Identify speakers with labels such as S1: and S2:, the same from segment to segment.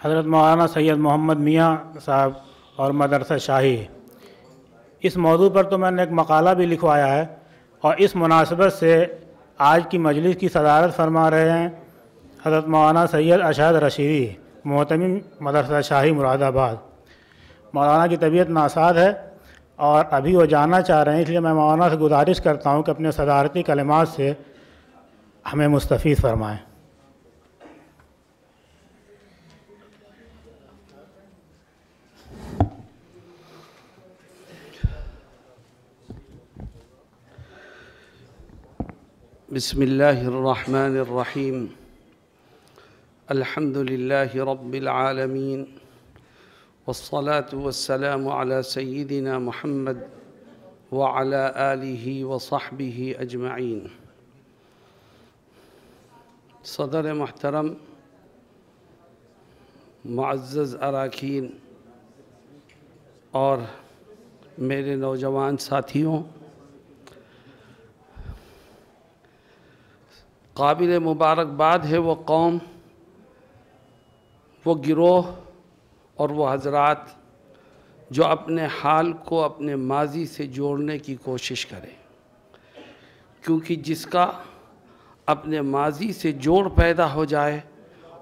S1: हज़रत मौलाना सैयद मोहम्मद मियाँ साहब और मदरसा शाही। इस मौजू पर तो मैंने एक मकाला भी लिखवाया है और इस मुनासबत से आज की मजलिस की सदारत फरमा रहे हैं हज़रत मौलाना सैयद अशहद रशीदी, मोहतमिम मदरसा शाही मुरादाबाद। मौलाना की तबीयत नासाज है और अभी वो जाना चाह रहे हैं, इसलिए मैं मौलाना से गुजारिश करता हूँ कि अपने सदारती कलिमात से हमें मुस्तफ़ीद फरमाएँ।
S2: बिस्मिल्लाहिर्रहमानिर्रहीम। अल्हम्दुलिल्लाहि रब्बिल आलमीन वस्सलातु वस्सलामु अला सय्यिदिना मुहम्मद व अला आलिहि व सहबिहि अजमईन। सदर मुहतरम, मुअज़्ज़ज़ अराकीन और मेरे नौजवान साथियों, काबिल मुबारकबाद है वो कौम, वो गिरोह और वो हज़रात जो अपने हाल को अपने माजी से जोड़ने की कोशिश करें, क्योंकि जिसका अपने माजी से जोड़ पैदा हो जाए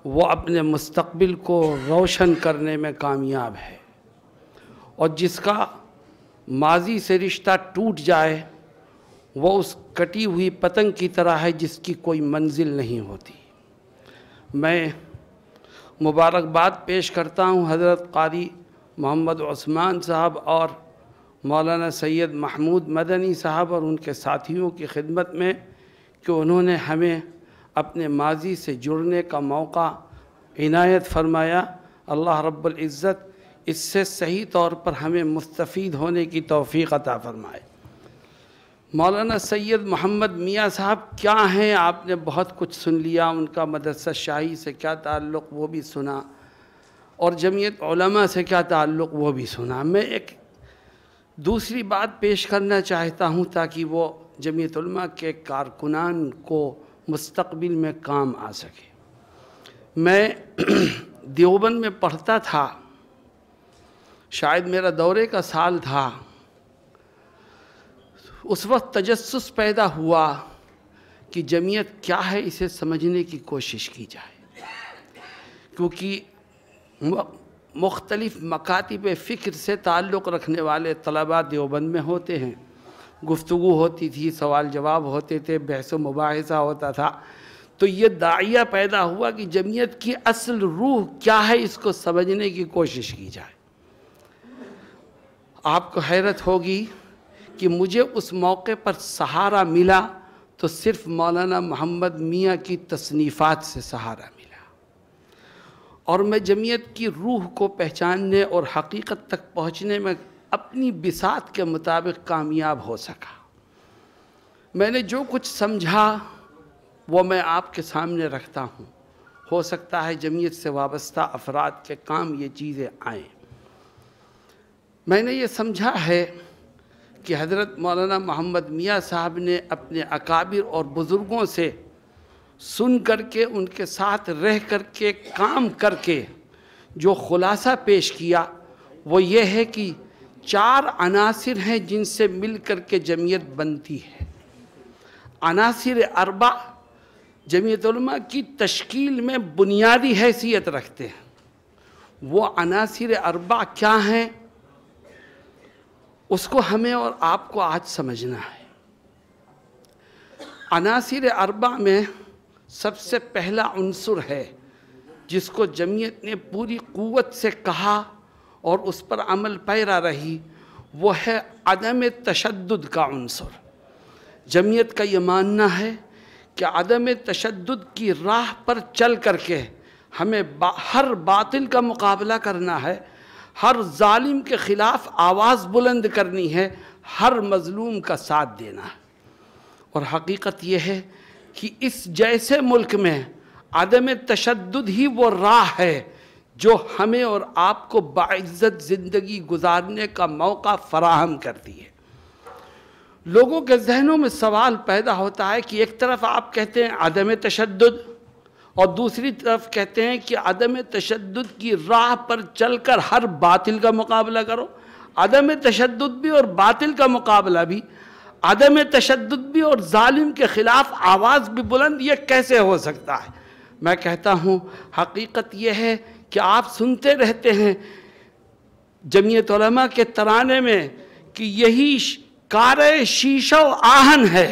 S2: वो अपने मुस्तक़बिल को रोशन करने में कामयाब है, और जिसका माजी से रिश्ता टूट जाए वो उस कटी हुई पतंग की तरह है जिसकी कोई मंजिल नहीं होती। मैं मुबारकबाद पेश करता हूँ हज़रत क़ारी मोहम्मद उस्मान साहब और मौलाना सैयद महमूद मदनी साहब और उनके साथियों की खिदमत में कि उन्होंने हमें अपने माजी से जुड़ने का मौका इनायत फरमाया। अल्लाह रब्बुल इज़्ज़त इससे सही तौर पर हमें मुस्तफ़ीद होने की तौफ़ीक़ अता फ़रमाए। मौलाना सैयद मोहम्मद मियाँ साहब क्या हैं, आपने बहुत कुछ सुन लिया, उनका मदरसा शाही से क्या ताल्लुक़ वो भी सुना और जमीयत उलमा से क्या ताल्लुक़ वो भी सुना। मैं एक दूसरी बात पेश करना चाहता हूँ ताकि वो जमीयत उलमा के कारकुनान को मुस्तक़बिल में काम आ सके। मैं देवबंद में पढ़ता था, शायद मेरा दौरे का साल था। उस वक्त तजस्सुस पैदा हुआ कि जमीयत क्या है, इसे समझने की कोशिश की जाए, क्योंकि मुख्तलिफ़ मकातिब फ़िक्र से ताल्लुक़ रखने वाले तलबा देवबंद में होते हैं। गुफ्तगू होती थी, सवाल जवाब होते थे, बहस व मुबाहिसा होता था। तो ये दाइया पैदा हुआ कि जमीयत की असल रूह क्या है, इसको समझने की कोशिश की जाए। आपको हैरत होगी कि मुझे उस मौके पर सहारा मिला तो सिर्फ़ मौलाना मोहम्मद मियाँ की तसनीफ़ात से सहारा मिला, और मैं जमीयत की रूह को पहचानने और हकीकत तक पहुँचने में अपनी बिसात के मुताबिक कामयाब हो सका। मैंने जो कुछ समझा वो मैं आपके सामने रखता हूँ। हो सकता है जमीयत से वाबस्ता अफराद के काम ये चीज़ें आएँ। मैंने ये समझा है कि हज़रत मौलाना मोहम्मद मियाँ साहब ने अपने अकाबिर और बुज़ुर्गों से सुन करके, उनके साथ रह करके, काम करके जो ख़ुलासा पेश किया वो ये है कि 4 अनासिर हैं जिनसे मिल कर के जमीयत बनती है। अनासिर अरबा जमीयत उलमा की तश्कील में बुनियादी हैसियत रखते हैं। वो अनासिर अरबा क्या हैं, उसको हमें और आपको आज समझना है। अनासिर अरबा में सबसे पहला उन्सुर है जिसको जमीयत ने पूरी क़ुव्वत से कहा और उस पर अमल पैरा रही, वो है अदम तशद्दुद का उन्सुर। जमीयत का ये मानना है कि अदम तशद्दुद की राह पर चल करके हमें हर बातिल का मुकाबला करना है, हर जालिम के ख़िलाफ़ आवाज़ बुलंद करनी है, हर मज़लूम का साथ देना है। और हकीकत यह है कि इस जैसे मुल्क में अदम तशद्दुद ही वो राह है जो हमें और आपको बाइज़्ज़त ज़िंदगी गुजारने का मौका फ़राहम करती है। लोगों के जहनों में सवाल पैदा होता है कि एक तरफ आप कहते हैं अदम तशद्दुद और दूसरी तरफ कहते हैं कि अदम तशद्दुद की राह पर चलकर हर बातिल का मुकाबला करो। अदम तशद्दुद भी और बातिल का मुकाबला भी, अदम तशद्दुद भी और जालिम के ख़िलाफ़ आवाज़ भी बुलंद, ये कैसे हो सकता है? मैं कहता हूँ हकीकत यह है कि आप सुनते रहते हैं जमीयत उलमा के तराने में कि यही कार शीशा आहन है,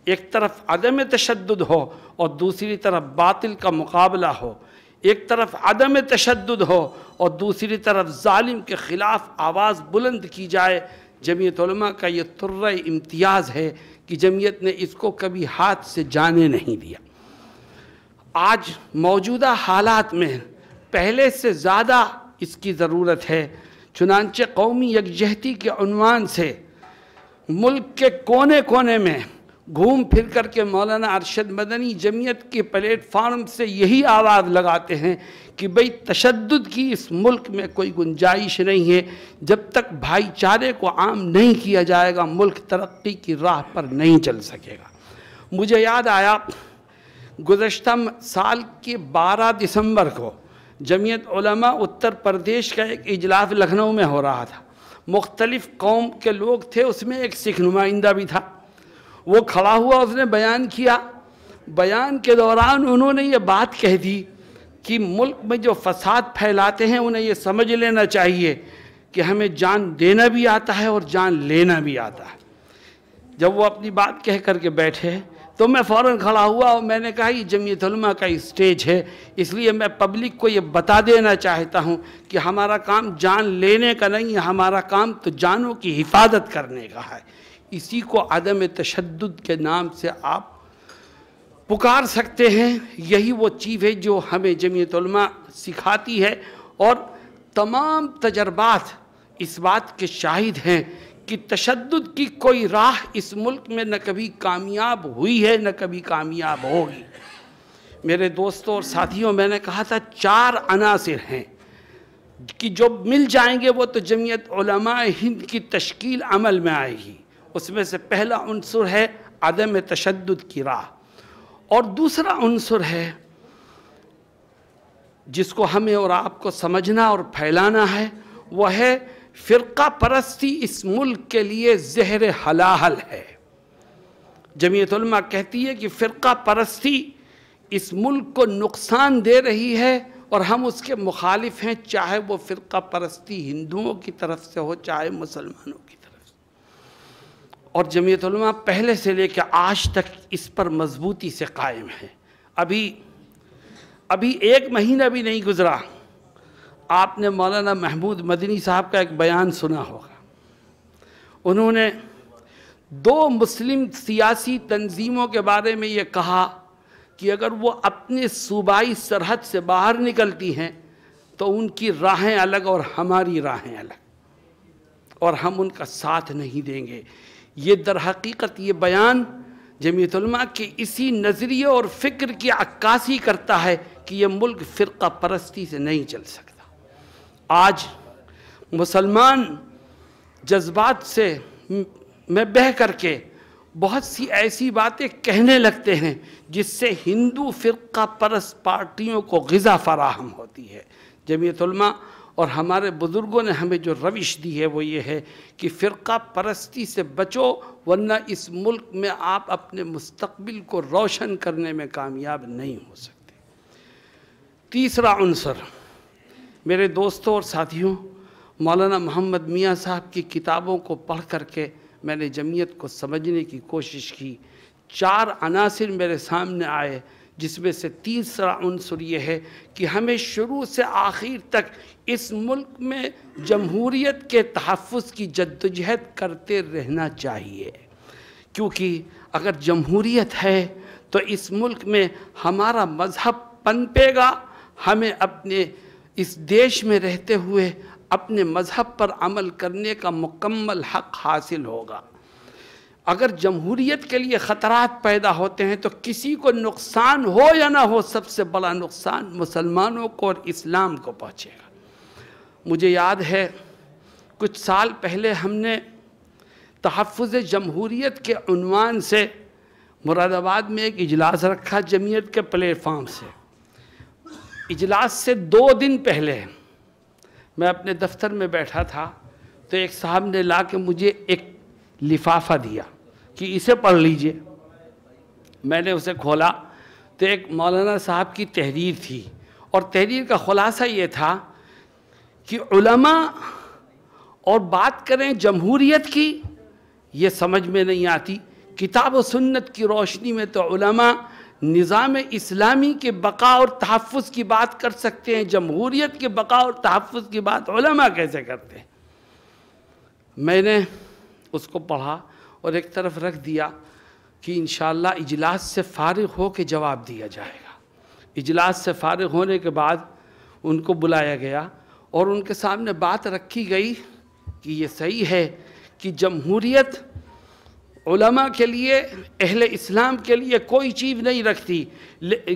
S2: एक तरफ अदम तशद्दुद हो और दूसरी तरफ बातिल का मुकाबला हो, एक तरफ अदम तशद्दुद हो और दूसरी तरफ जालिम के ख़िलाफ़ आवाज़ बुलंद की जाए। जमीयत उलमा का ये तुर्रा इम्तियाज़ है कि जमीयत ने इसको कभी हाथ से जाने नहीं दिया। आज मौजूदा हालात में पहले से ज़्यादा इसकी ज़रूरत है। चुनांचे कौमी यकजहती के उन्वान से मुल्क के कोने कोने में घूम फिर कर के मौलाना अरशद मदनी जमीयत के प्लेटफार्म से यही आवाज़ लगाते हैं कि भाई तशद्दुद की इस मुल्क में कोई गुंजाइश नहीं है। जब तक भाईचारे को आम नहीं किया जाएगा मुल्क तरक्की की राह पर नहीं चल सकेगा। मुझे याद आया गुज़श्ता साल के 12 दिसंबर को जमीयत उलमा उत्तर प्रदेश का एक इजलास लखनऊ में हो रहा था। मुख्तलिफ़ कौम के लोग थे, उसमें एक सिख नुमाइंदा भी था। वो खड़ा हुआ, उसने बयान किया। बयान के दौरान उन्होंने ये बात कह दी कि मुल्क में जो फसाद फैलाते हैं उन्हें ये समझ लेना चाहिए कि हमें जान देना भी आता है और जान लेना भी आता है। जब वो अपनी बात कह करके बैठे तो मैं फ़ौरन खड़ा हुआ और मैंने कहा ये जमीयत उलमा का स्टेज है, इसलिए मैं पब्लिक को ये बता देना चाहता हूँ कि हमारा काम जान लेने का नहीं है, हमारा काम तो जानों की हिफाजत करने का है। इसी को अदम तशद्दुद के नाम से आप पुकार सकते हैं। यही वो चीज़ है जो हमें जमीयत उलमा सिखाती है और तमाम तजर्बात इस बात के शाहिद हैं कि तशद्दुद की कोई राह इस मुल्क में न कभी कामयाब हुई है न कभी कामयाब होगी। मेरे दोस्तों और साथियों, मैंने कहा था 4 अनासिर हैं कि जो मिल जाएंगे वो तो जमीयत उलमा हिंद की तश्कील अमल में आएगी। उसमें से पहला उन्सुर है अदम तशद्दुद की राह, और दूसरा उन्सुर है जिसको हमें और आपको समझना और फैलाना है, वह है फ़िरका परस्ती इस मुल्क के लिए ज़हर हलाहल है। जमीयत उलमा कहती है कि फ़िरका परस्ती इस मुल्क को नुकसान दे रही है और हम उसके मुखालिफ हैं, चाहे वो फ़िरका परस्ती हिंदुओं की तरफ से हो चाहे मुसलमानों की तरफ से। और जमीयत उलमा पहले से लेकर आज तक इस पर मजबूती से कायम है। अभी 1 महीना भी नहीं गुज़रा, आपने मौलाना महमूद मदनी साहब का एक बयान सुना होगा। उन्होंने 2 मुस्लिम सियासी तंजीमों के बारे में ये कहा कि अगर वो अपने सूबाई सरहद से बाहर निकलती हैं तो उनकी राहें अलग और हमारी राहें अलग, और हम उनका साथ नहीं देंगे। ये दर हकीकत ये बयान जमीयत उलमा के इसी नज़रिए और फ़िक्र की अक्कासी करता है कि ये मुल्क फ़िरका परस्ती से नहीं चल सकता। आज मुसलमान जज्बात से में बह करके बहुत सी ऐसी बातें कहने लगते हैं जिससे हिंदू फ़िरका परस्त पार्टियों को ग़िज़ा फराहम होती है। जमीयत उलमा और हमारे बुज़ुर्गों ने हमें जो रविश दी है वो ये है कि फ़िरका परस्ती से बचो, वरना इस मुल्क में आप अपने मुस्तक़बिल को रोशन करने में कामयाब नहीं हो सकते। तीसरा उन्सर, मेरे दोस्तों और साथियों, मौलाना मोहम्मद मियाँ साहब की किताबों को पढ़ करके मैंने जमीयत को समझने की कोशिश की। 4 अनासिर मेरे सामने आए, जिसमें से तीसरा उन्सर ये है कि हमें शुरू से आखिर तक इस मुल्क में जमहूरियत के तहफ़्फ़ुज़ की जद्दोजहद करते रहना चाहिए, क्योंकि अगर जमहूरियत है तो इस मुल्क में हमारा मज़हब पनपेगा, हमें अपने इस देश में रहते हुए अपने मज़हब पर अमल करने का मुकम्मल हक़ हासिल होगा। अगर जमहूरियत के लिए ख़तरात पैदा होते हैं तो किसी को नुकसान हो या ना हो, सबसे बड़ा नुकसान मुसलमानों को और इस्लाम को पहुँचेगा। मुझे याद है कुछ साल पहले हमने तहफ़्फ़ुज़ जमहूरियत के उन्वान से मुरादाबाद में एक इजलास रखा जमीयत के प्लेटफार्म से। इजलास से 2 दिन पहले मैं अपने दफ्तर में बैठा था, तो एक साहब ने ला के मुझे एक लिफाफा दिया कि इसे पढ़ लीजिए। मैंने उसे खोला तो एक मौलाना साहब की तहरीर थी, और तहरीर का खुलासा ये था कि उलमा और बात करें जमहूरियत की, ये समझ में नहीं आती। किताब और सुन्नत की रोशनी में तो उलमा निज़ाम इस्लामी के बका और तहफ़्फ़ुज़ की बात कर सकते हैं, जमहूरियत के बका और तहफ़्फ़ुज़ की बात उलमा कैसे करते हैं। मैंने उसको पढ़ा और एक तरफ रख दिया कि इंशाअल्लाह इजलास से फ़ारिग़ हो के जवाब दिया जाएगा। इजलास से फ़ारिग़ होने के बाद उनको बुलाया गया और उनके सामने बात रखी गई कि ये सही है कि जमहूरियत उलमा के लिए, अहले इस्लाम के लिए कोई चीज़ नहीं रखती,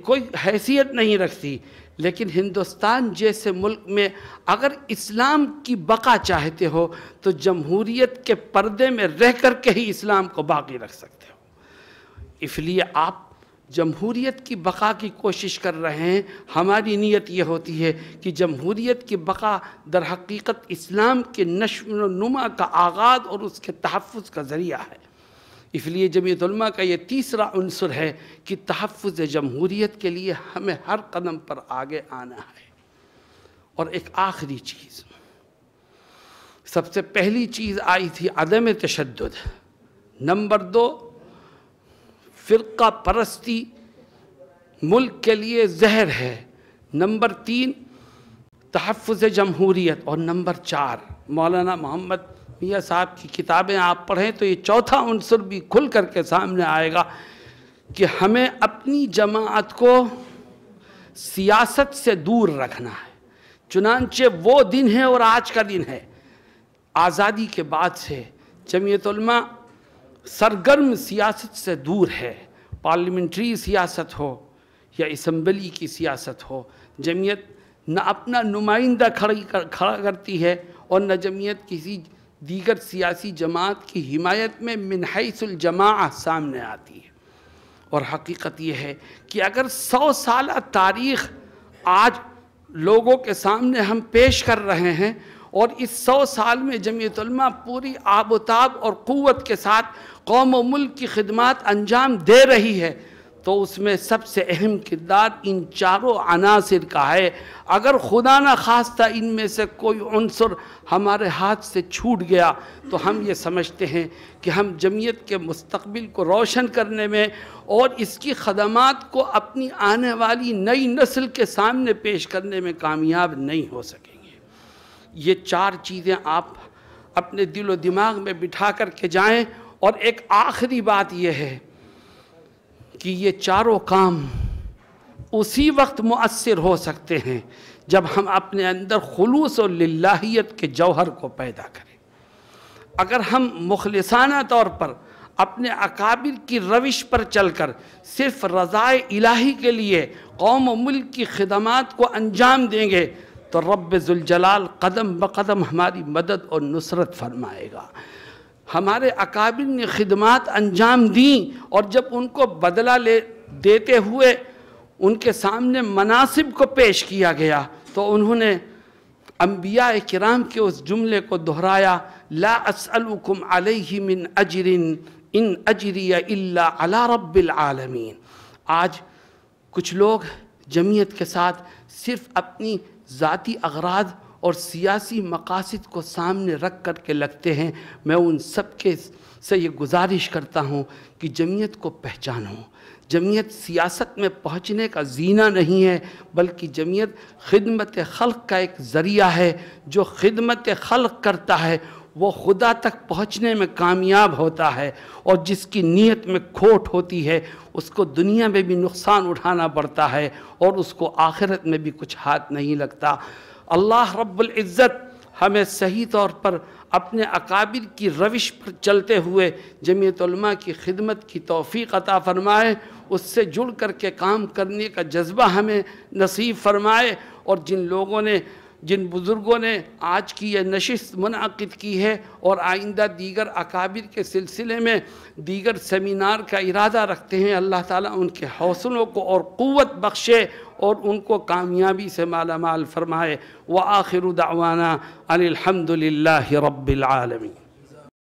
S2: कोई हैसियत नहीं रखती, लेकिन हिंदुस्तान जैसे मुल्क में अगर इस्लाम की बका चाहते हो तो जमहूरियत के पर्दे में रह कर के ही इस्लाम को बाकी रख सकते हो। इसलिए आप जमहूरियत की बका की कोशिश कर रहे हैं। हमारी नीयत ये होती है कि जमहूरियत की बका दर हकीकत इस्लाम के नश्व व नुमा का आगाज़ और उसके तहफ़्फ़ुज़ का ज़रिया है। इसलिए जमीयत उलमा का ये तीसरा उन्सुर है कि तहफ़्फ़ुज़ जमहूरियत के लिए हमें हर कदम पर आगे आना है। और एक आखिरी चीज़, सबसे पहली चीज़ आई थी अदम तशद्दुद, नंबर 2 फ़िरक़ा परस्ती मुल्क के लिए जहर है, नंबर 3 तहफ़्फ़ुज़ जमहूरियत, और नंबर 4 मौलाना मोहम्मद मियाँ साहब की किताबें आप पढ़ें तो ये चौथा उन्सुर भी खुल करके सामने आएगा कि हमें अपनी जमात को सियासत से दूर रखना है। चुनांचे वो दिन है और आज का दिन है, आज़ादी के बाद से जमीयत उलमा सरगर्म सियासत से दूर है। पार्लियामेंट्री सियासत हो या असम्बली की सियासत हो, जमीयत न अपना नुमाइंदा खड़ा करती है और न जमीयत किसी दीगर सियासी जमात की हिमायत में मिन हैसुल जमाअह सामने आती है। और हकीकत यह है कि अगर 100 साल तारीख़ आज लोगों के सामने हम पेश कर रहे हैं और इस 100 साल में जमीयत उलमा पूरी आबोताब और क़ुव्वत के साथ कौम व मुल्क की खिदमत अंजाम दे रही है, तो उसमें सबसे अहम किरदार इन चारों अनासिर का है। अगर खुदा न खास्ता इनमें से कोई उन्सुर हमारे हाथ से छूट गया तो हम ये समझते हैं कि हम जमीयत के मुस्तक़बिल को रोशन करने में और इसकी खदमात को अपनी आने वाली नई नस्ल के सामने पेश करने में कामयाब नहीं हो सकेंगे। ये 4 चीज़ें आप अपने दिल व दिमाग में बिठा कर के जाएँ। और एक आखिरी बात यह है कि ये चारों काम उसी वक्त मुअस्सिर हो सकते हैं जब हम अपने अंदर खुलूस और लिल्लाहियत के जौहर को पैदा करें। अगर हम मुखलिसाना तौर पर अपने अकाबिर की रविश पर चलकर सिर्फ रज़ाए इलाही के लिए कौम व मुल्क की खिदमात को अंजाम देंगे तो रब्ब ज़ुल जलाल कदम ब कदम हमारी मदद और नुसरत फरमाएगा। हमारे अकाबिर ने खिदमात अंजाम दी और जब उनको बदला देते हुए उनके सामने मनासिब को पेश किया गया तो उन्होंने अंबिया किराम के उस जुमले को दोहराया, ला अस्अलुकुम अलैहि मिन अजरिन इन अजरिया इल्ला अला रब्बिल आलमीन। आज कुछ लोग जमीयत के साथ सिर्फ अपनी ज़ाती अगराद और सियासी मकासद को सामने रख कर के लगते हैं। मैं उन सब के से ये गुजारिश करता हूँ कि जमीयत को पहचानो। जमीयत सियासत में पहुँचने का ज़ीना नहीं है, बल्कि जमीयत खिदमत खल्क़ का एक ज़रिया है। जो खिदमत खल्क़ करता है वो खुदा तक पहुँचने में कामयाब होता है, और जिसकी नीयत में खोट होती है उसको दुनिया में भी नुकसान उठाना पड़ता है और उसको आखिरत में भी कुछ हाथ नहीं लगता। अल्लाह रब्बुल इज़्ज़त हमें सही तौर पर अपने अकाबिर की रविश पर चलते हुए जमीयत उलमा की खिदमत की तौफ़ीक़ अता फ़रमाए, उससे जुड़ कर के काम करने का जज्बा हमें नसीब फ़रमाए। और जिन लोगों ने जिन बुज़ुर्गों ने आज की यह नशिस्त मुनअक़िद की है और आइंदा दीगर अकाबिर के सिलसिले में दीगर सेमिनार का इरादा रखते हैं, अल्लाह ताला उनके हौसलों को और क़ुव्वत बख्शे और उनको कामयाबी से माला माल फरमाए। व आखिरु दावाना अनिल हम्दुलिल्लाहि रब्बिल आलमीन।